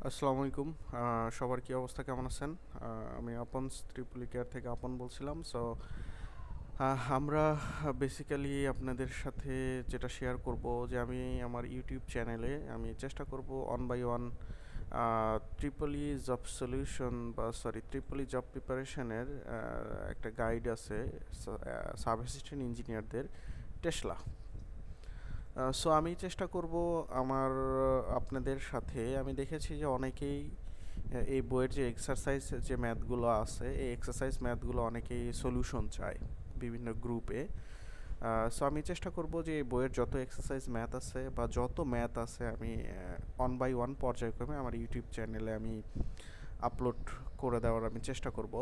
আসসালামু আলাইকুম। সবার কি অবস্থা, কেমন আছেন? আমি আপন ত্রিপুলি কেয়ার থেকে আপন বলছিলাম। সো আমরা বেসিক্যালি আপনাদের সাথে যেটা শেয়ার করব যে আমি আমার ইউটিউব চ্যানেলে আমি চেষ্টা করব one by one triple E job solution বা ট্রিপলি জব প্রিপারেশনের একটা গাইড আছে সাব অ্যাসিস্ট্যান্ট ইঞ্জিনিয়ারদের, টেসলা। সো আমি চেষ্টা করব আমার আপনাদের সাথে। আমি দেখেছি যে অনেকেই এই বইয়ের যে এক্সারসাইজ যে ম্যাথগুলো আছে, এই এক্সারসাইজ ম্যাথগুলো অনেকেই সলিউশন চায় বিভিন্ন গ্রুপে। সো আমি চেষ্টা করব যে এই বইয়ের যত এক্সারসাইজ ম্যাথ আছে বা যত ম্যাথ আছে আমি ওয়ান বাই ওয়ান পর্যায়ক্রমে আমার ইউটিউব চ্যানেলে আমি আপলোড করে দেওয়ার আমি চেষ্টা করব,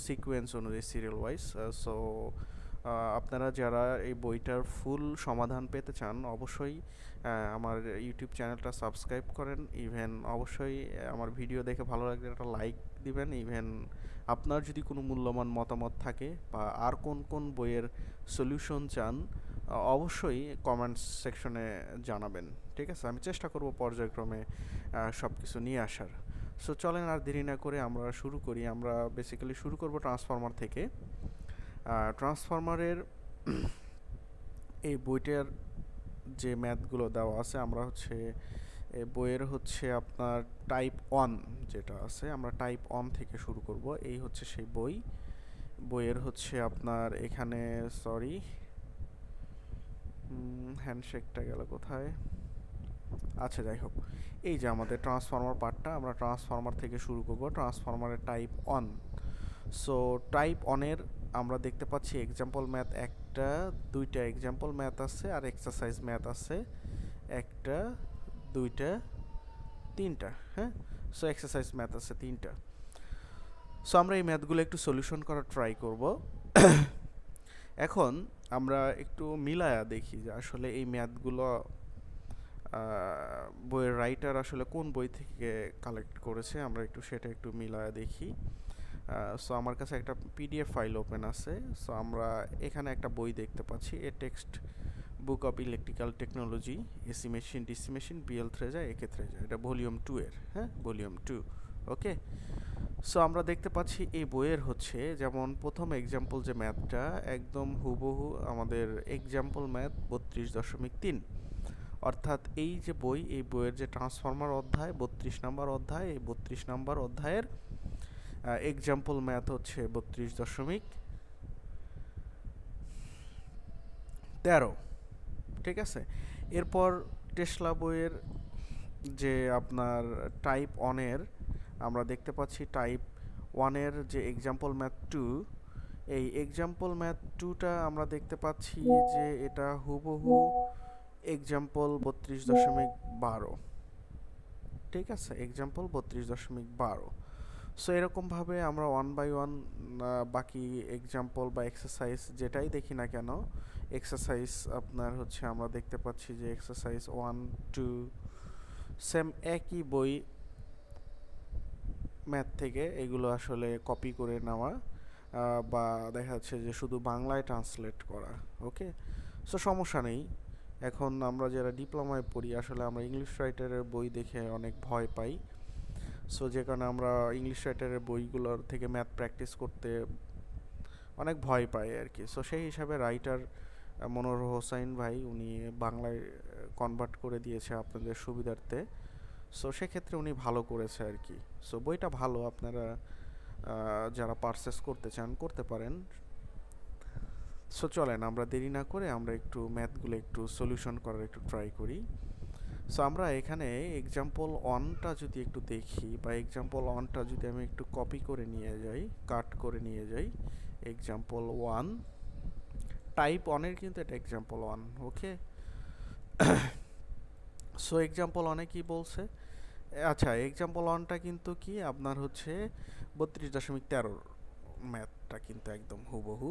সিকোয়েন্স অনুযায়ী, সিরিয়াল ওয়াইজ। সো আপনারা যারা এই বইটার ফুল সমাধান পেতে চান অবশ্যই আমার ইউটিউব চ্যানেলটা সাবস্ক্রাইব করেন। ইভেন অবশ্যই আমার ভিডিও দেখে ভালো লাগলে একটা লাইক দিবেন। ইভেন আপনার যদি কোনো মূল্যবান মতামত থাকে বা আর কোন কোন বইয়ের সলিউশন চান অবশ্যই কমেন্টস সেকশনে জানাবেন। ঠিক আছে, আমি চেষ্টা করব পর্যায়ক্রমে সব কিছু নিয়ে আসার। সো চলেন আর দেরি না করে আমরা শুরু করি। আমরা বেসিক্যালি শুরু করব ট্রান্সফরমার থেকে। ট্রান্সফরমারের এই বইটার যে ম্যাথগুলো দেওয়া আছে, আমরা হচ্ছে এই বইয়ের হচ্ছে আপনার টাইপ 1 যেটা আছে, আমরা টাইপ 1 থেকে শুরু করব। এই হচ্ছে সেই বইয়ের হচ্ছে আপনার এখানে, সরি, হ্যান্ডশেকটা গেল কোথায়? আচ্ছা, যাই হোক, এই যে আমাদের ট্রান্সফরমার পার্টটা, আমরা ট্রান্সফরমার থেকে শুরু করব। ট্রান্সফরমারের টাইপ 1। সো টাইপ অনের আমরা দেখতে পাচ্ছি এক্সাম্পল ম্যাথ একটা, দুইটা এক্সাম্পল ম্যাথ আছে আর এক্সারসাইজ ম্যাথ আছে একটা, দুইটা, তিনটা। হ্যাঁ, সো এক্সারসাইজ ম্যাথ আছে তিনটা। সো আমরা এই ম্যাথগুলো একটু সলিউশন করার ট্রাই করব। এখন আমরা একটু মিলায়া দেখি যে আসলে এই ম্যাথগুলো বইয়ের রাইটার আসলে কোন বই থেকে কালেক্ট করেছে। আমরা একটু সেটা একটু মিলায়া দেখি। সো আমার কাছে একটা পিডিএফ ফাইল ওপেন আছে। সো আমরা এখানে একটা বই দেখতে পাচ্ছি, a text book of electrical technology, AC machine, DC machine, BL Theraja, AK Theraja, এটা ভলিউম 2 এর। হ্যাঁ, ভলিউম 2। ওকে। সো আমরা দেখতে পাচ্ছি এই বইয়ের হচ্ছে যেমন প্রথম এক্সাম্পল যে ম্যাথটা একদম হুবহু আমাদের এক্সাম্পল ম্যাথ 32.3। অর্থাৎ এই যে বই, এই বইয়ের যে ট্রান্সফরমার অধ্যায় 32 নম্বর অধ্যায়, এই 32 নম্বর অধ্যায়ের এক্সাম্পল ম্যাথ হচ্ছে 32.13। ঠিক আছে। এরপর টেসলা বইয়ের যে আপনার টাইপ অনের আমরা দেখতে পাচ্ছি টাইপ ওয়ানের যে এক্সাম্পল ম্যাথ 2, এই এক্সাম্পল ম্যাথ 2টা আমরা দেখতে পাচ্ছি যে এটা হুবহু এক্সাম্পল 32.12। ঠিক আছে, এক্সাম্পল 32.12। সো এরকমভাবে আমরা ওয়ান বাই ওয়ান বাকি এক্সাম্পল বা এক্সারসাইজ যেটাই দেখি না কেন, এক্সারসাইজ আপনার হচ্ছে আমরা দেখতে পাচ্ছি যে এক্সারসাইজ 1, 2 সেম একই বই ম্যাথ থেকে এগুলো আসলে কপি করে নেওয়া, বা দেখা যাচ্ছে যে শুধু বাংলায় ট্রান্সলেট করা। ওকে। সো সমস্যা নেই। এখন আমরা যারা ডিপ্লোমায় পড়ি আসলে আমরা ইংলিশ রাইটারের বই দেখে অনেক ভয় পাই। সো যে কারণে আমরা ইংলিশ রাইটারের বইগুলোর থেকে ম্যাথ প্র্যাকটিস করতে অনেক ভয় পাই আর কি। সো সেই হিসাবে রাইটার মনোর হোসাইন ভাই উনি বাংলায় কনভার্ট করে দিয়েছে আপনাদের সুবিধার্থে। সো সেক্ষেত্রে উনি ভালো করেছে আর কি। সো বইটা ভালো, আপনারা যারা পারচেস করতে চান করতে পারেন। সো চলেন আমরা দেরি না করে আমরা একটু ম্যাথগুলো একটু সলিউশন করার একটু ট্রাই করি। সো আমরা এখানে এক্সাম্পল অনটা যদি একটু দেখি, বা এক্সাম্পল অনটা যদি আমি একটু কপি করে নিয়ে যাই, কাট করে নিয়ে যাই, এক্সাম্পল ওয়ান টাইপ অনের কিন্তু এটা এক্সাম্পল ওয়ান। ওকে। সো এক্সাম্পল অনে কি বলছে? আচ্ছা, এক্সাম্পল ওয়ানটা কিন্তু কি আপনার হচ্ছে 32.13 ম্যাথটা কিন্তু একদম হুবহু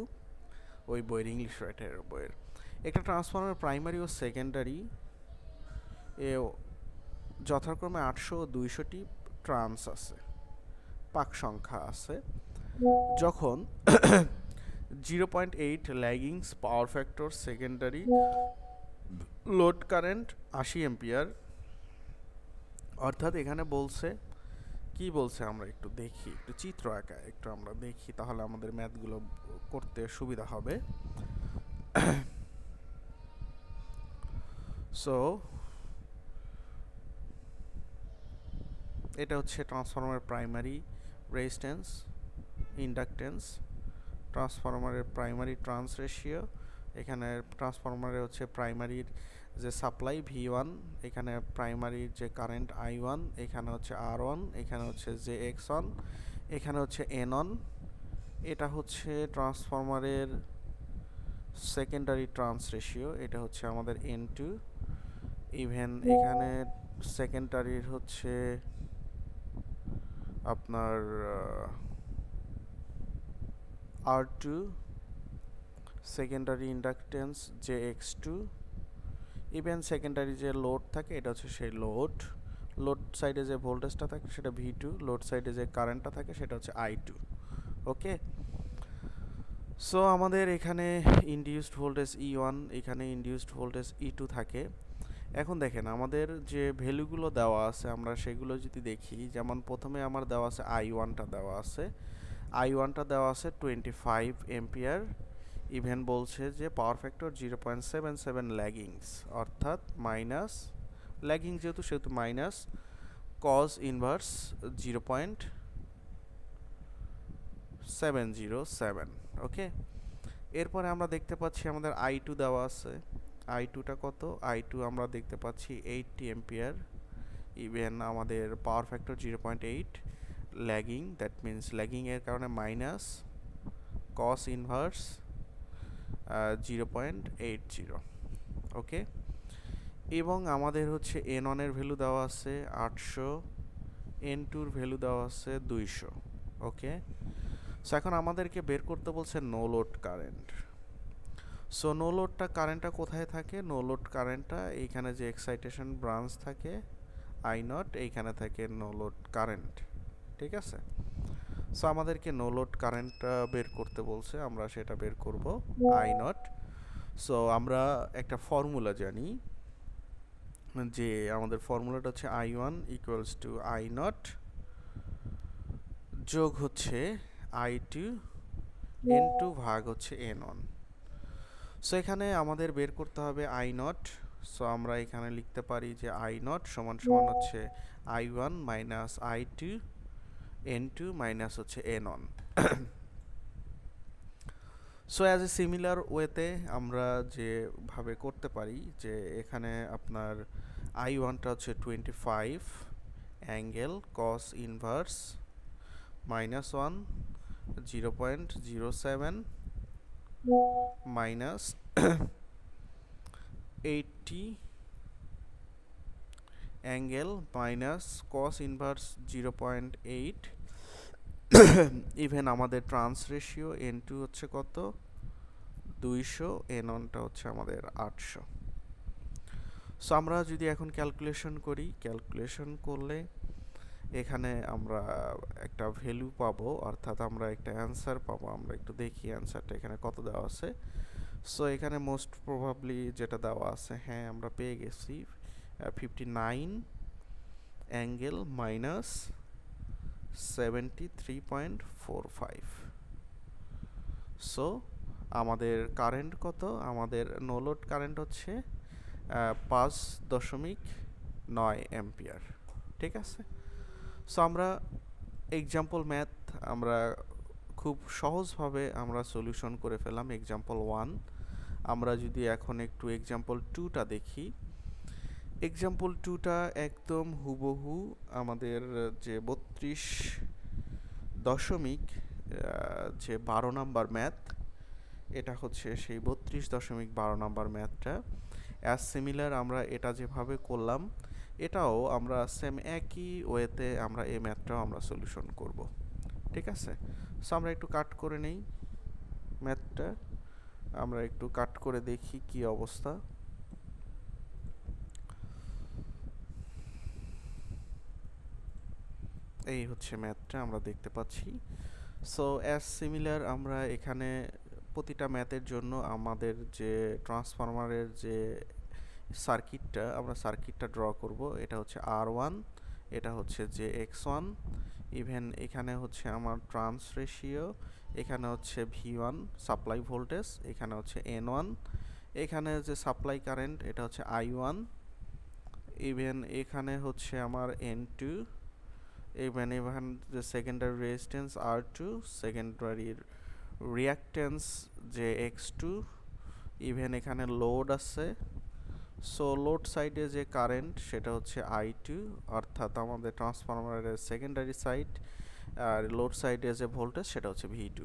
ওই বইয়ের ইংলিশ রাইটারের বইয়ের। একটা ট্রান্সফর্মার প্রাইমারি ও সেকেন্ডারি এ যথাক্রমে 800 ও 200টি ট্রান্স আছে, পাক সংখ্যা আছে। যখন 0.8 leggings power factor secondary load current 80 ampere, অর্থাৎ এখানে বলছে কি বলছে আমরা একটু দেখি, একটু চিত্র আঁকা একটু আমরা দেখি, তাহলে আমাদের ম্যাথগুলো করতে সুবিধা হবে। সো এটা হচ্ছে ট্রান্সফরমারের প্রাইমারি রেজিস্ট্যান্স, ইন্ডাকটেন্স, ট্রান্সফরমারের প্রাইমারি ট্রান্স রেশিও, এখানে ট্রান্সফরমারের হচ্ছে প্রাইমারির যে সাপ্লাই V1, এখানে প্রাইমারির যে কারেন্ট I1, এখানে হচ্ছে R1, এখানে হচ্ছে JX1, এখানে হচ্ছে N1, এটা হচ্ছে ট্রান্সফরমারের সেকেন্ডারি ট্রান্স রেশিও, এটা হচ্ছে আমাদের N2, ইভেন এখানে সেকেন্ডারির হচ্ছে আপনার R2, secondary inductance JX2, even secondary যে লোড থাকে এটা হচ্ছে সেই লোড সাইডে যে ভোল্টেজটা থাকে সেটা V2, লোড সাইডে যে কারেন্টটা থাকে সেটা হচ্ছে I2। ওকে, সো আমাদের এখানে ইনডিউসড ভোল্টেজ E1, এখানে ইনডিউসড ভোল্টেজ E2 থাকে। এখন দেখেন আমাদের যে ভ্যালুগুলো দেওয়া আছে আমরা সেগুলো যদি দেখি, যেমন প্রথমে আমার দেওয়া আছে I1টা দেওয়া আছে, I1টা দেওয়া আছে 25 এম্পিয়ার, ইভেন বলছে যে পাওয়ার ফ্যাক্টর 0.77 ল্যাগিংস, অর্থাৎ মাইনাস ল্যাগিং যেহেতু সেহেতু মাইনাস কজ ইনভার্স 0.707। ওকে, এরপরে আমরা দেখতে পাচ্ছি আমাদের I2 দেওয়া আছে, I2টা কত, I2 আমরা দেখতে পাচ্ছি 80 এম্পিয়ার, ইভেন আমাদের power factor 0.8 lagging, that means lagging এর কারণে মাইনাস কস ইনভার্স 0.80। ওকে, এবং আমাদের হচ্ছে N1 এর ভ্যালু দেওয়া আছে 800, N2 এর ভ্যালু দেওয়া আছে 200। ওকে, সো এখন আমাদেরকে বের করতে বলছে no load current. So no লোডটা কারেন্টটা কোথায় থাকে, নো লোড কারেন্টটা এইখানে যে এক্সাইটেশন ব্রাঞ্চ থাকে I0, এইখানে থাকে নো লোড কারেন্ট। ঠিক আছে, সো আমাদেরকে নো লোড কারেন্টটা বের করতে বলছে, আমরা সেটা বের করব I0। সো আমরা একটা ফর্মুলা জানি যে আমাদের ফর্মুলাটা হচ্ছে I1 ইকুয়ালস টু I0 যোগ হচ্ছে I2 N2 ভাগ হচ্ছে N1। সো এখানে আমাদের বের করতে হবে I0। সো আমরা এখানে লিখতে পারি যে I0 সমান সমান হচ্ছে I1 minus I2 N2 minus হচ্ছে N1। So as a similar ওয়েতে আমরা যেভাবে করতে পারি যে এখানে আপনার I1টা হচ্ছে 25 angle cos inverse minus 1 0.07 minus 80 angle minus cos inverse 0.8, even আমাদের ট্রান্স রেশিও N2 হচ্ছে কত 200, N1টা হচ্ছে আমাদের 800। সো আমরা যদি এখন ক্যালকুলেশন করি, ক্যালকুলেশন করলে এখানে আমরা একটা ভ্যালু পাবো, অর্থাৎ আমরা একটা অ্যান্সার পাবো। আমরা একটু দেখি অ্যান্সারটা এখানে কত দেওয়া আছে। সো এখানে মোস্ট প্রবাবলি যেটা দেওয়া আছে, হ্যাঁ আমরা পেয়ে গেছি 59 অ্যাঙ্গেল মাইনাস 73.45। সো আমাদের কারেন্ট কত, আমাদের নো লোড কারেন্ট হচ্ছে 5.9 অ্যাম্পিয়ার। ঠিক আছে, সো আমরা এক্সাম্পল ম্যাথ আমরা খুব সহজভাবে আমরা সলিউশন করে ফেলাম এক্সাম্পল 1। আমরা যদি এখন একটু এক্সাম্পল 2টা দেখি, এক্সাম্পল 2টা একদম হুবহু আমাদের যে 32.12 নাম্বার ম্যাথ, এটা হচ্ছে সেই 32.12 নাম্বার ম্যাথটা। অ্যাজ সিমিলার আমরা এটা যেভাবে করলাম এটাও আমরা সেম একই ওয়েতে আমরা এই ম্যাথটাও আমরা সলিউশন করব। ঠিক আছে, সো আমরা একটু কাট করে নেই ম্যাথটা, আমরা একটু কাট করে দেখি কি অবস্থা। এই হচ্ছে ম্যাথটা আমরা দেখতে পাচ্ছি। সো অ্যাজ সিমিলার আমরা এখানে প্রতিটা ম্যাথের জন্য আমাদের যে ট্রান্সফরমারের যে সার্কিটটা, আমরা সার্কিটটা ড্র করব। এটা হচ্ছে R1, এটা হচ্ছে যে x1, ইভেন এখানে হচ্ছে আমার ট্রান্স রেশিও, এখানে হচ্ছে V1 সাপ্লাই ভোল্টেজ, এখানে হচ্ছে N1, এখানে যে সাপ্লাই কারেন্ট এটা হচ্ছে I1, ইভেন এখানে হচ্ছে আমার N2, ইভেন যে secondary resistance R2, secondary reactance যে X2, ইভেন এখানে লোড আছে। সো লোড সাইডে যে কারেন্ট সেটা হচ্ছে I2, অর্থাৎ আমাদের ট্রান্সফরমারের সেকেন্ডারি সাইড, আর লোড সাইডে যে ভোল্টেজ সেটা হচ্ছে V2।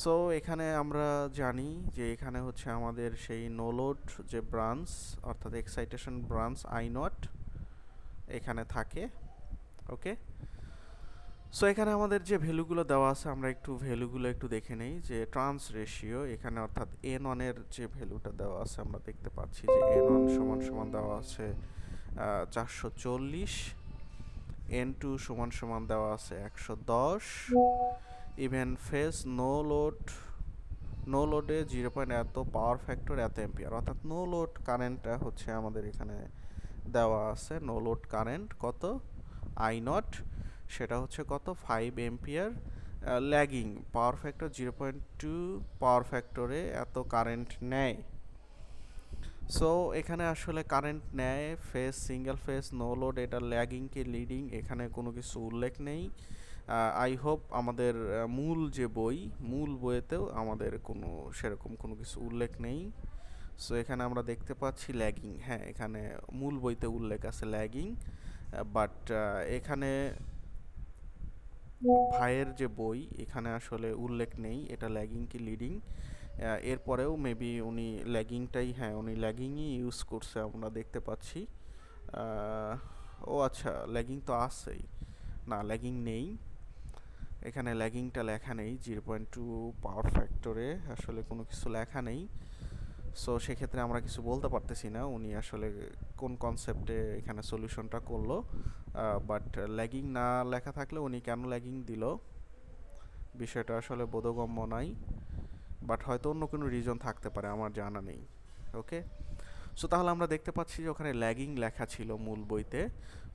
সো এখানে আমরা জানি যে এখানে হচ্ছে আমাদের সেই নো লোড যে ব্রাঞ্চ অর্থাৎ এক্সাইটেশন ব্রাঞ্চ I0 এখানে থাকে। ওকে, সো এখানে আমাদের যে ভ্যালুগুলো দেওয়া আছে আমরা একটু ভ্যালুগুলো একটু দেখে নেই। যে ট্রান্স রেশিও এখানে অর্থাৎ N1 এর যে ভ্যালুটা দেওয়া আছে আমরা দেখতে পাচ্ছি যে N1 সমান সমান দেওয়া আছে 440, N2 সমান সমান দেওয়া আছে 110, ইভেন ফেজ নো লোডে 0. এত পাওয়ার ফ্যাক্টর এত এম্পিয়ার, অর্থাৎ নো লোড কারেন্টটা হচ্ছে আমাদের এখানে দেওয়া আছে। নো লোড কারেন্ট কত I0, সেটা হচ্ছে কত 5 ampere, lagging power factor 0.2 power ফ্যাক্টরে এত কারেন্ট নেয়। সো এখানে আসলে কারেন্ট নেয় phase single phase no load, এটা ল্যাগিং কি লিডিং এখানে কোনো কিছু উল্লেখ নেই। আই হোপ আমাদের মূল বইয়েতেও আমাদের কোনো সেরকম কোনো কিছু উল্লেখ নেই। সো এখানে আমরা দেখতে পাচ্ছি ল্যাগিং, হ্যাঁ এখানে মূল বইতে উল্লেখ আছে ল্যাগিং, বাট এখানে ভাইয়ের যে বই এখানে আসলে উল্লেখ নেই এটা ল্যাগিং কি লিডিং। এরপরেও মেবি উনি ল্যাগিংটাই, হ্যাঁ উনি ল্যাগিংই ইউজ করছে আমরা দেখতে পাচ্ছি। ও আচ্ছা, ল্যাগিং তো আছেই, না ল্যাগিং নেই, এখানে ল্যাগিংটা লেখা নেই 0.2 পাওয়ার ফ্যাক্টরে আসলে কোনো কিছু লেখা নেই। সো সেক্ষেত্রে আমরা কিছু বলতে পারতেছি না উনি আসলে কোন কনসেপ্টে এখানে সলিউশনটা করলো। বাট ল্যাগিং না লেখা থাকলে উনি কেন ল্যাগিং দিল বিষয়টা আসলে বোধগম্য নাই, বাট হয়তো অন্য কোনো রিজন থাকতে পারে, আমার জানা নেই। ওকে, সো তাহলে আমরা দেখতে পাচ্ছি যে ওখানে ল্যাগিং লেখা ছিল মূল বইতে।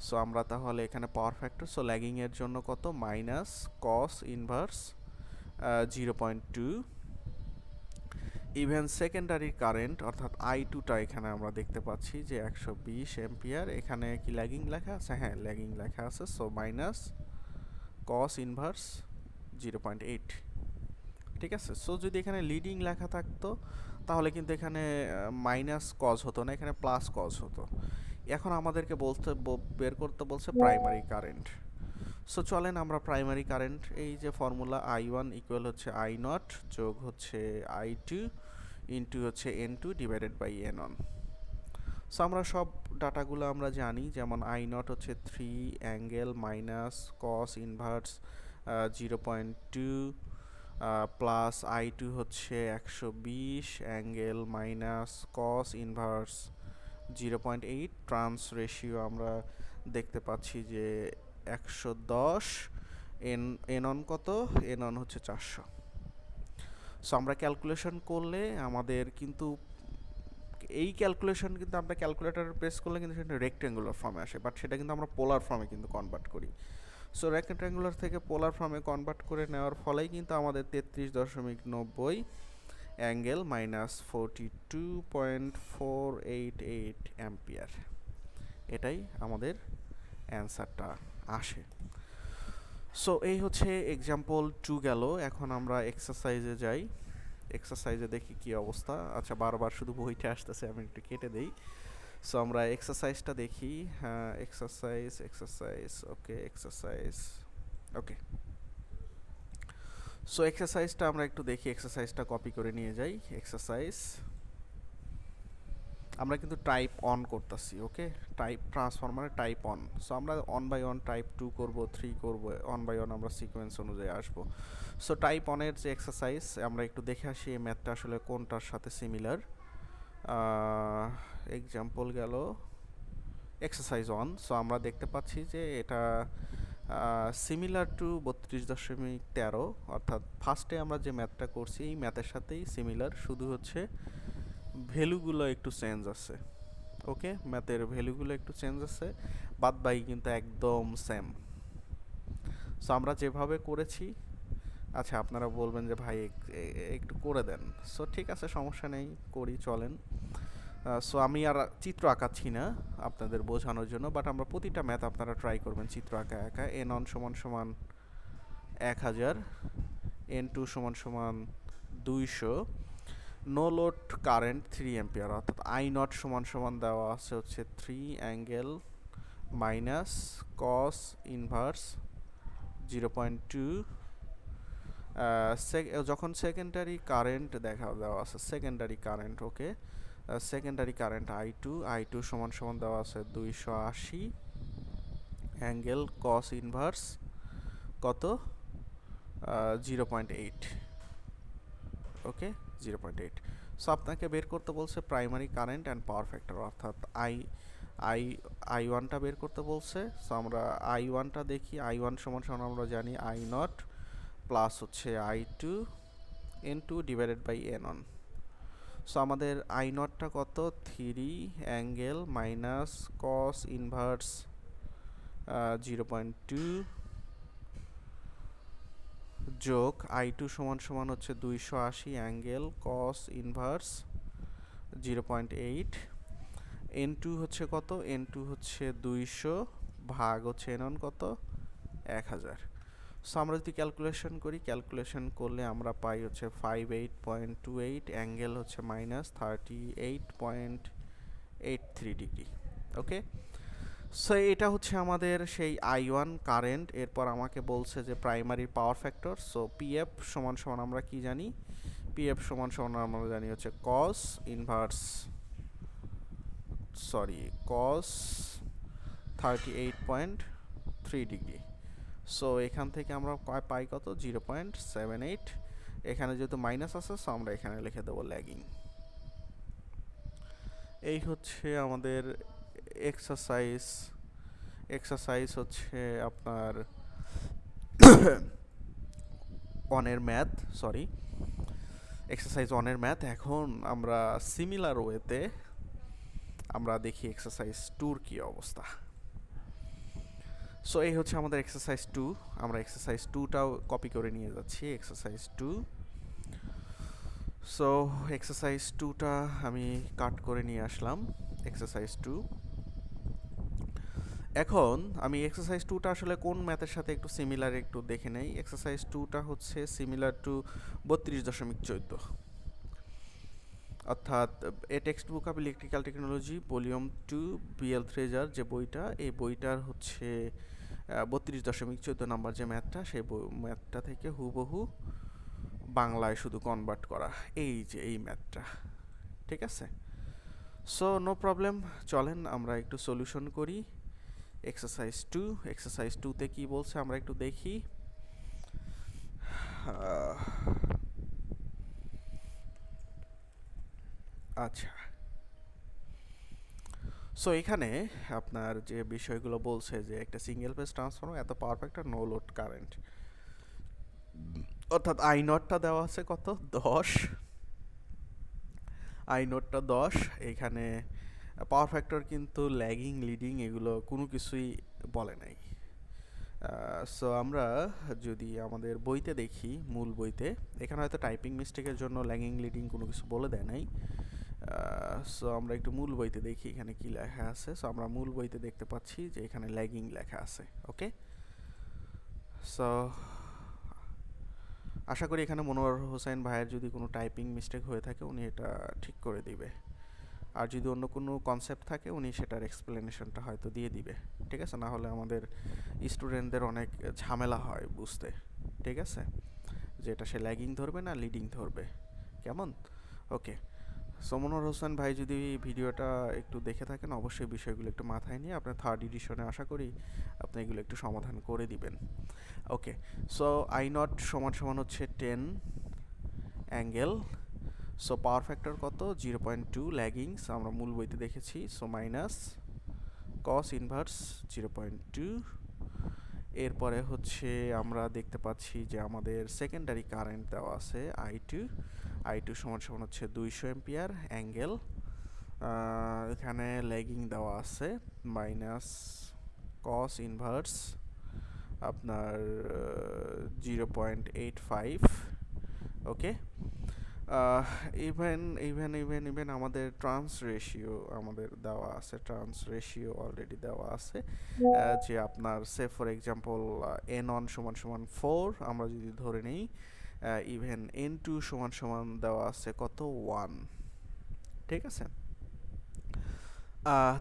সো আমরা তাহলে এখানে পাওয়ার ফ্যাক্টর, সো ল্যাগিংয়ের জন্য কত minus cos inverse 0.2, even secondary current অর্থাৎ I2টা এখানে আমরা দেখতে পাচ্ছি যে 120 এম্পিয়ার, এখানে কি ল্যাগিং লেখা আছে? হ্যাঁ ল্যাগিং লেখা আছে। সো মাইনাস কস ইনভার্স 0.8, ঠিক আছে। সো যদি এখানে লিডিং লেখা থাকতো তাহলে কিন্তু এখানে মাইনাস কজ হতো না, এখানে প্লাস কজ হতো। এখন আমাদেরকে বের করতে বলছে প্রাইমারি কারেন্ট। সো চলেন আমরা প্রাইমারি কারেন্ট, এই যে ফর্মুলা I1 ইকুয়াল হচ্ছে I0 যোগ হচ্ছে I2 ইন্টু হচ্ছে N2 divided by N1। So আমরা সব ডাটাগুলো আমরা জানি, যেমন I0 হচ্ছে 3 angle minus cos inverse 0.2 plus I2 হচ্ছে 120 angle minus cos inverse 0.8, trans ratio আমরা দেখতে পাচ্ছি যে 110, N1 কত? N1 হচ্ছে 400। সো আমরা ক্যালকুলেশন করলে আমাদের কিন্তু এই ক্যালকুলেশন কিন্তু আমরা ক্যালকুলেটর প্রেস করলে কিন্তু সেটা রেক্ট্যাঙ্গুলার ফর্মে আসে, বাট সেটা কিন্তু আমরা পোলার ফর্মে কিন্তু কনভার্ট করি। সো রেক্ট্যাঙ্গুলার থেকে পোলার ফর্মে কনভার্ট করে নেওয়ার ফলেই কিন্তু আমাদের 33.90 অ্যাঙ্গেল মাইনাস 42.488 অ্যাম্পিয়ার, এটাই আমাদের অ্যান্সারটা আসে। সো এই হচ্ছে এক্সাম্পল 2 গেল। এখন আমরা এক্সারসাইজে যাই, এক্সারসাইজে দেখি কি অবস্থা। আচ্ছা বারবার শুধু বইটা আসতেছে, আমি একটু কেটে দেই। সো আমরা এক্সারসাইজটা দেখি। হ্যাঁ exercise okay exercise okay. So এক্সারসাইজটা আমরা একটু দেখি, এক্সারসাইজটা কপি করে নিয়ে যাই। এক্সারসাইজ আমরা কিন্তু টাইপ অন করতেছি, ওকে টাইপ ট্রান্সফরমারে টাইপ অন। সো আমরা 1 বাই 1 টাইপ 2 করব, 3 করব, 1 বাই 1 আমরা সিকোয়েন্স অনুযায়ী আসব। সো টাইপ অনের যে এক্সারসাইজ আমরা একটু দেখে আসি এই ম্যাথটা আসলে কোনটার সাথে সিমিলার। এক্সাম্পল গেল এক্সারসাইজ 1। সো আমরা দেখতে পাচ্ছি যে এটা সিমিলার টু 32.13, অর্থাৎ ফার্স্টে আমরা যে ম্যাথটা করছি এই ম্যাথের সাথেই সিমিলার, শুধু হচ্ছে ভ্যালুগুলো একটু চেঞ্জ আছে। ওকে, ম্যাথের ভ্যালুগুলো একটু চেঞ্জ আছে, বাদ বাকি কিন্তু একদম সেম। সো আমরা যেভাবে করেছি, আচ্ছা আপনারা বলবেন যে ভাই একটু করে দেন, সো ঠিক আছে সমস্যা নেই, করি, চলেন। সো আমি আর চিত্র আঁকাচ্ছি না আপনাদের বোঝানোর জন্য, বাট আমরা প্রতিটা ম্যাথ আপনারা ট্রাই করবেন চিত্র আঁকা একা। এন অন সমান সমান 1000, এন টু সমান সমান 200, নো লোড কারেন্ট 3 অ্যাম্পিয়ার, অর্থাৎ আই নট সমান সমান দেওয়া আছে হচ্ছে 3 অ্যাঙ্গেল মাইনাস কস ইনভার্স 0.2। যখন সেকেন্ডারি কারেন্ট দেওয়া আছে secondary current, okay, secondary current I two সমান সমান দেওয়া আছে 280 অ্যাঙ্গেল কস ইনভার্স কত, 0.8, ওকে, 0.8। সো আপনাকে বের করতে বলছে primary current and power factor, অর্থাৎ আই আই আই ওয়ানটা বের করতে বলছে। সো আমরা আই ওয়ানটা দেখি, আই ওয়ান সমান সমান আমরা জানি আই নট প্লাস হচ্ছে I two n two divided by n one. So আমাদের আই নটটা কত, 3 অ্যাঙ্গেল মাইনাস কস ইনভার্স 0.2 যোগ আই টু সমান সমান হচ্ছে 280 angle cos inverse 0.8। N two হচ্ছে কত, এন টু হচ্ছে 200 ভাগ হচ্ছে এন অন কত, 1000। সো আমরা যদি ক্যালকুলেশন করি, ক্যালকুলেশন করলে আমরা পাই হচ্ছে 58.28 অ্যাঙ্গেল হচ্ছে মাইনাস 38.83 ডিগ্রি, ওকে। সো এটা হচ্ছে আমাদের সেই আই ওয়ান কারেন্ট। এরপর আমাকে বলছে যে primary power factor, so PF সমান সমান আমরা কি জানি, পিএফ সমান সমান আমরা জানি হচ্ছে কস ইনভার্স কস 38.3 ডিগ্রি। সো এখান থেকে আমরা পাই কত, 0.78। এখানে যেহেতু মাইনাস আছে, সো আমরা এখানে লিখে দেবো ল্যাগিং। এই হচ্ছে আমাদের এক্সারসাইজ হচ্ছে আপনার অনের ম্যাথ, এক্সারসাইজ অনের ম্যাথ। এখন আমরা সিমিলার ওয়েতে আমরা দেখি এক্সারসাইজ টুর কি অবস্থা। সো এই হচ্ছে আমাদের এক্সারসাইজ 2, আমরা এক্সারসাইজ 2টাও কপি করে নিয়ে যাচ্ছি, এক্সারসাইজ 2। সো এক্সারসাইজ 2টা আমি কাট করে নিয়ে আসলাম, এক্সারসাইজ 2। এখন আমি এক্সারসাইজ 2টা আসলে কোন ম্যাথের সাথে একটু সিমিলার একটু দেখে নেই। এক্সারসাইজ 2টা হচ্ছে সিমিলার টু 32.14, অর্থাৎ a text book of electrical technology volume 2 B থ্রেজার যে বইটা, এই বইটার হচ্ছে 32.14 নাম্বার যে ম্যাথটা, সেই ম্যাথটা থেকে হুবহু বাংলায় শুধু কনভার্ট করা, এই যে এই ম্যাথটা, ঠিক আছে। সো নো প্রবলেম, চলেন আমরা একটু সলিউশন করি। এক্সারসাইজ 2, এক্সারসাইজ 2তে কি বলছে আমরা একটু দেখি। আচ্ছা, সো এখানে আপনার যে বিষয়গুলো বলছে যে একটা সিঙ্গেল ফেজ ট্রান্সফরমার, এত power factor, no load current, অর্থাৎ আই নটটা দেওয়া আছে কত, 10, আই নটটা 10। এখানে পাওয়ার ফ্যাক্টর কিন্তু ল্যাগিং লিডিং এগুলো কোনো কিছুই বলে নাই। সো আমরা যদি আমাদের বইতে দেখি, মূল বইতে, এখানে হয়তো টাইপিং মিস্টেকের জন্য ল্যাগিং লিডিং কোনো কিছু বলে দেয় নাই। সো আমরা একটু মূল বইতে দেখি এখানে কি লেখা আছে। সো আমরা মূল বইতে দেখতে পাচ্ছি যে এখানে ল্যাগিং লেখা আছে, ওকে। সো আশা করি এখানে মনোয়ার হোসেন ভাইয়ের যদি কোনো টাইপিং মিস্টেক হয়ে থাকে উনি এটা ঠিক করে দিবে, আর যদি অন্য কোনো কনসেপ্ট থাকে উনি সেটার এক্সপ্লেনেশনটা হয়তো দিয়ে দিবে, ঠিক আছে। না হলে আমাদের স্টুডেন্টদের অনেক ঝামেলা হয় বুঝতে, ঠিক আছে, যে এটা সে ল্যাগিং ধরবে না লিডিং ধরবে, কেমন, ওকে। সো মনোয়ার হোসেন ভাই যদি ভিডিওটা একটু দেখে থাকেন, অবশ্যই বিষয়গুলো একটু মাথায় নিয়ে আপনার থার্ড এডিশনে আশা করি আপনি এগুলো একটু সমাধান করে দিবেন, ওকে। সো আই নট সমান সমান হচ্ছে 10 অ্যাঙ্গেল, সো পাওয়ার ফ্যাক্টর কত, 0.2 ল্যাগিংস আমরা মূল বইতে দেখেছি। So minus cos inverse 0.2। এরপরে হচ্ছে আমরা দেখতে পাচ্ছি যে আমাদের সেকেন্ডারি কারেন্ট দেওয়া আছে আই টু সমান সমান হচ্ছে 200 এম্পিয়ার অ্যাঙ্গেল এখানে ল্যাগিং দেওয়া আছে মাইনাস কস ইনভার্স আপনার 0.85। ওকে, ইভেন ইভেন ইভেন ইভেন আমাদের ট্রান্স রেশিও আমাদের দেওয়া আছে, ট্রান্স রেশিও অলরেডি দেওয়া আছে। যে আপনার সে ফর এক্সাম্পল n1 সমান সমান 4 আমরা যদি ধরে নিই, ইভেন n2 সমান সমান দেওয়া আছে কত 1। ঠিক আছে,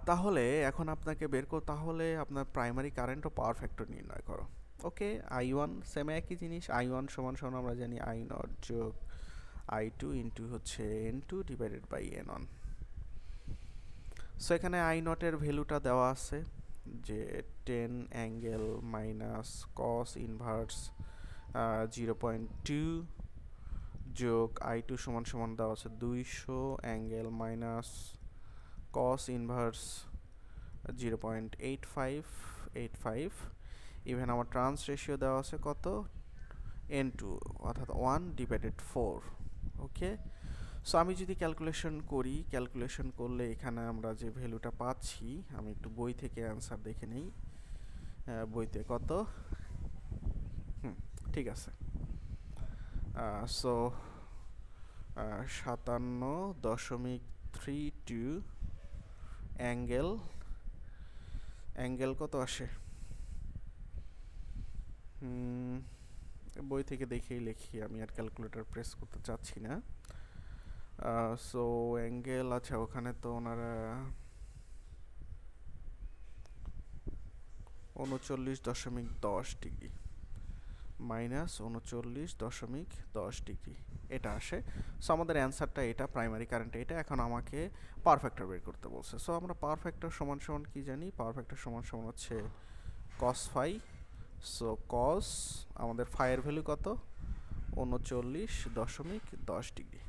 তাহলে এখন আপনাকে তাহলে আপনার প্রাইমারি কারেন্ট ও পাওয়ার ফ্যাক্টর নির্ণয় করো। ওকে, i1 সেম একই জিনিস, i1 সমান সমান আমরা জানি i0 যোগ i2 ইন্টু হচ্ছে n2 divided by n1। So এখানে i0 এর ভ্যালুটা দেওয়া আছে যে 10 অ্যাঙ্গেল মাইনাস কস ইনভার্স 0.2 যোগ i2 সমান সমান দেওয়া আছে 200 angle minus cos inverse 0.85। Even আমার ট্রান্স রেশিও দেওয়া আছে কত n2 অর্থাৎ 1 ডিভাইডেড 4। ওকে, সো আমি যদি ক্যালকুলেশন করি, ক্যালকুলেশন করলে এখানে আমরা যে ভ্যালুটা পাচ্ছি, আমি একটু বই থেকে অ্যান্সার দেখে নিই। বইতে কত, ঠিক আছে, সো 57.32 অ্যাঙ্গেল কত আসে, বই থেকে দেখেই লিখি, আমি আর ক্যালকুলেটর প্রেস করতে চাচ্ছি না। সো অ্যাঙ্গেল, আচ্ছা ওখানে তো ওনারা 39.10 ডিগ্রি মাইনাস 39.10 ডিগ্রি এটা আসে। সো আমাদের অ্যান্সারটা এটা, প্রাইমারি কারেন্ট এটা। এখন আমাকে পাওয়ার ফ্যাক্টর বের করতে বলছে। সো আমরা পাওয়ার ফ্যাক্টর সমান সমান কি জানি, পাওয়ার ফ্যাক্টর সমান সমান হচ্ছে কস ফাই। সো কস আমাদের ফাইয়ের ভ্যালু কত 39.10 ডিগ্রি।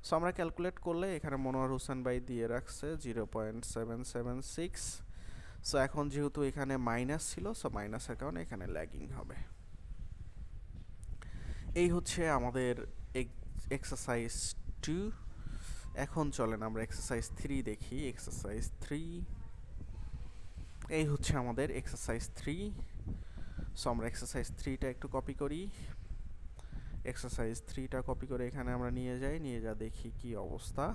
সো আমরা ক্যালকুলেট করলে এখানে মনোয়ার হোসেন ভাই দিয়ে রাখছে 0.776। সো এখন যেহেতু এখানে মাইনাস ছিল, সো মাইনাসের কারণে এখানে ল্যাগিং হবে। এই হচ্ছে আমাদের এক্সারসাইজ 2। এখন চলেন আমরা এক্সারসাইজ 3 দেখি। এক্সারসাইজ 3, এই হচ্ছে আমাদের এক্সারসাইজ 3। সো আমরা এক্সারসাইজ 3টা একটু কপি করি। এক্সারসাইজ 3টা কপি করে এখানে আমরা নিয়ে যাই, নিয়ে যা দেখি কি অবস্থা।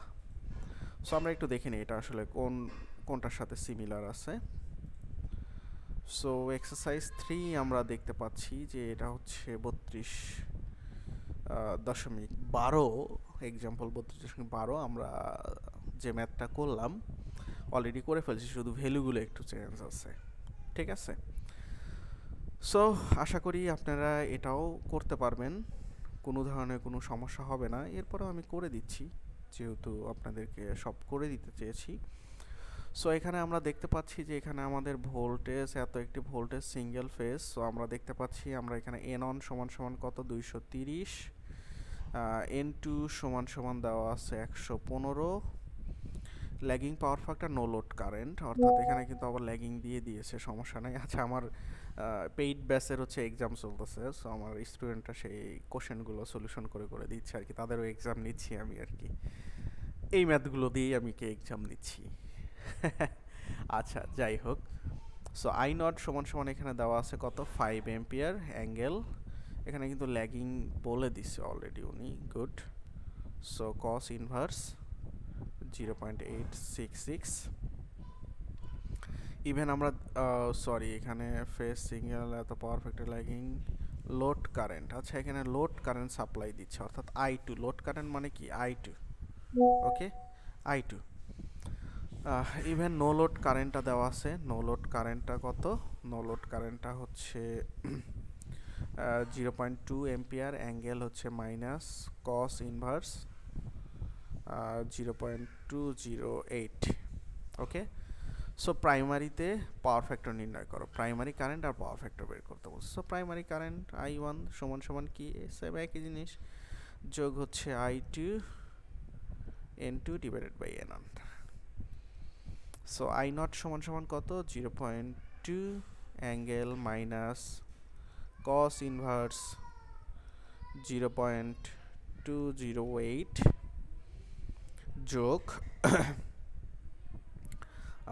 সো আমরা একটু দেখে নিই এটা আসলে কোনটার সাথে সিমিলার আছে। সো এক্সারসাইজ 3 আমরা দেখতে পাচ্ছি যে এটা হচ্ছে 32.12 এক্সাম্পল 32.12। আমরা যে ম্যাথটা করলাম অলরেডি করে ফেলছি, শুধু ভ্যালুগুলো একটু চেঞ্জ আছে। ঠিক আছে, সো আশা করি আপনারা এটাও করতে পারবেন, কোনো ধরনের কোনো সমস্যা হবে না। এরপরেও আমি করে দিচ্ছি যেহেতু আপনাদেরকে সব করে দিতে চেয়েছি। সো এখানে আমরা দেখতে পাচ্ছি যে এখানে আমাদের ভোল্টেজ, এত একটি ভোল্টেজ সিঙ্গেল ফেজ। সো আমরা দেখতে পাচ্ছি আমরা এখানে n1 সমান সমান কত 230, n2 সমান সমান দেওয়া আছে 115। Lagging power factor no load current, অর্থাৎ এখানে কিন্তু আবার ল্যাগিং দিয়ে দিয়েছে, সমস্যা নাই। আচ্ছা, আমার পেইড ব্যাচের হচ্ছে এক্সাম চলতেছে, সো আমার স্টুডেন্টরা সেই কোশ্চেনগুলো সলিউশন করে করে দিচ্ছে আর কি, তাদেরও এক্সাম নিচ্ছি আমি আর কি, এই ম্যাথগুলো দিয়েই আমি কি এক্সাম নিচ্ছি। আচ্ছা, যাই হোক, সো আই নট সমান সমান এখানে দেওয়া আছে কত 5 এম্পিয়ার অ্যাঙ্গেল, এখানে কিন্তু ল্যাগিং বলে দিচ্ছে অলরেডি উনি, good. So cos inverse 0.866। Even আমরা সরি এখানে ফেজ সিঙ্গেল, এত power factor lagging, load current. আচ্ছা, এখানে লোড কারেন্ট সাপ্লাই দিচ্ছে অর্থাৎ I2, লোড কারেন্ট মানে কি I2। ওকে, I2। ইভেন নো লোড কারেন্টটা দেওয়া আছে, নো লোড কারেন্টটা কত, নো লোড কারেন্টটা হচ্ছে 0.2 এম্পিয়ার, অ্যাঙ্গেল হচ্ছে মাইনাস কস ইনভার্স 0.208। ওকে, সো প্রাইমারিতে পাওয়ার ফ্যাক্টর নির্ণয় করো, প্রাইমারি কারেন্ট আর পাওয়ার ফ্যাক্টর বের করতে বলছে। সো প্রাইমারি কারেন্ট I1 সমান সমান কি, সেম একই জিনিস, যোগ হচ্ছে I2 N2 divided by N1। So I0 সমান সমান কত 0.2 অ্যাঙ্গেল মাইনাস কস ইনভার্স 0.208 যোগ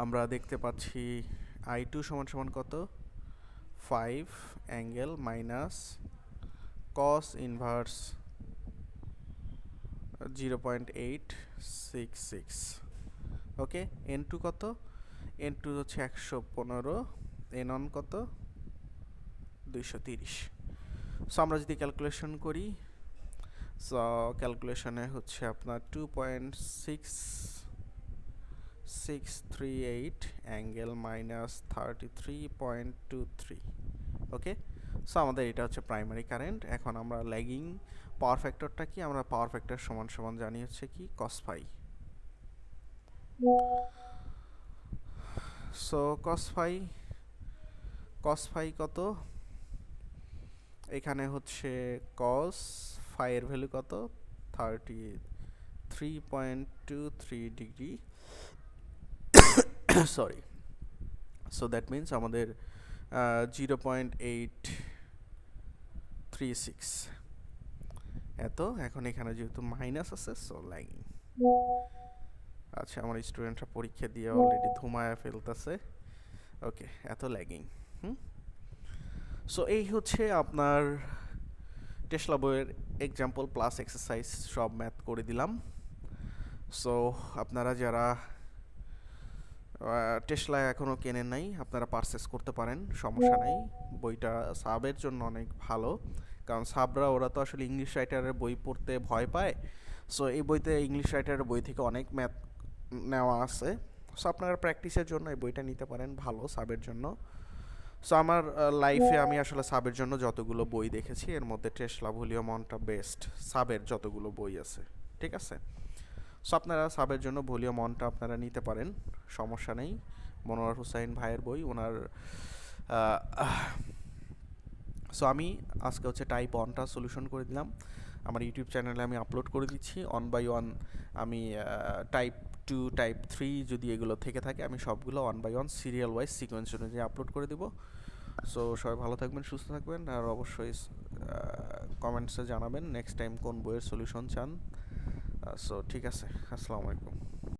আমরা দেখতে পাচ্ছি I2 সমান সমান কত, 5 অ্যাঙ্গেল মাইনাস কস ইনভার্স 0.866। ওকে, N2 কত, N2 হচ্ছে 115, N1 কত, 230। সো আমরা যদি ক্যালকুলেশন করি, সো ক্যালকুলেশনে হচ্ছে আপনার 2.6638 অ্যাঙ্গেল মাইনাস 33.23। ওকে, সো আমাদের এটা হচ্ছে প্রাইমারি কারেন্ট। এখন আমরা ল্যাগিং পাওয়ার ফ্যাক্টরটা কি, আমরা পাওয়ার ফ্যাক্টর সমান সমান জানি হচ্ছে কি cos phi. So cos phi কত, এখানে হচ্ছে কস ফাই এর ভ্যালু কত, 33.23 degree, sorry. So that means আমাদের 0.836 এত। এখন এখানে যেহেতু মাইনাস আছে, সো ল্যাগিং। আচ্ছা, আমার স্টুডেন্টরা পরীক্ষা দিয়ে অলরেডি ধুমায়া ফেলতেছে। ওকে, এত ল্যাগিং। সো এই হচ্ছে আপনার টেসলা বইয়ের এক্সাম্পল প্লাস এক্সারসাইজ সব ম্যাথ করে দিলাম। সো আপনারা যারা টেসলা এখনও কেনেন নাই, আপনারা পারচেস করতে পারেন, সমস্যা নেই। বইটা সাবের জন্য অনেক ভালো, কারণ সাবরা ওরা তো আসলে ইংলিশ রাইটারের বই পড়তে ভয় পায়। সো এই বইতে ইংলিশ রাইটারের বই থেকে অনেক ম্যাথ নেওয়া আছে। সো আপনারা প্র্যাকটিসের জন্য এই বইটা নিতে পারেন, ভালো সাবের জন্য। সো আমার লাইফে আমি আসলে সাবের জন্য যতগুলো বই দেখেছি, এর মধ্যে টেসলা ভলিউম 1টা বেস্ট সাবের যতগুলো বই আছে, ঠিক আছে। সো আপনারা সাবের জন্য ভলিউম 1টা আপনারা নিতে পারেন, সমস্যা নেই। মনোয়ার হুসাইন ভাইয়ের বই, ওনার। সো আমি আজকে হচ্ছে টাইপ 1টা সলিউশন করে দিলাম, আমার ইউটিউব চ্যানেলে আমি আপলোড করে দিচ্ছি 1 বাই 1। আমি টাইপ 2 টাইপ 3 যদি এগুলো থেকে থাকে, আমি সবগুলো 1 বাই 1 সিরিয়াল ওয়াইজ সিকোয়েন্স অনুযায়ী আপলোড করে দেবো। সো সবাই ভালো থাকবেন, সুস্থ থাকবেন, আর অবশ্যই কমেন্টসে জানাবেন নেক্সট টাইম কোন বইয়ের সলিউশন চান। সো ঠিক আছে, আসসালামু আলাইকুম।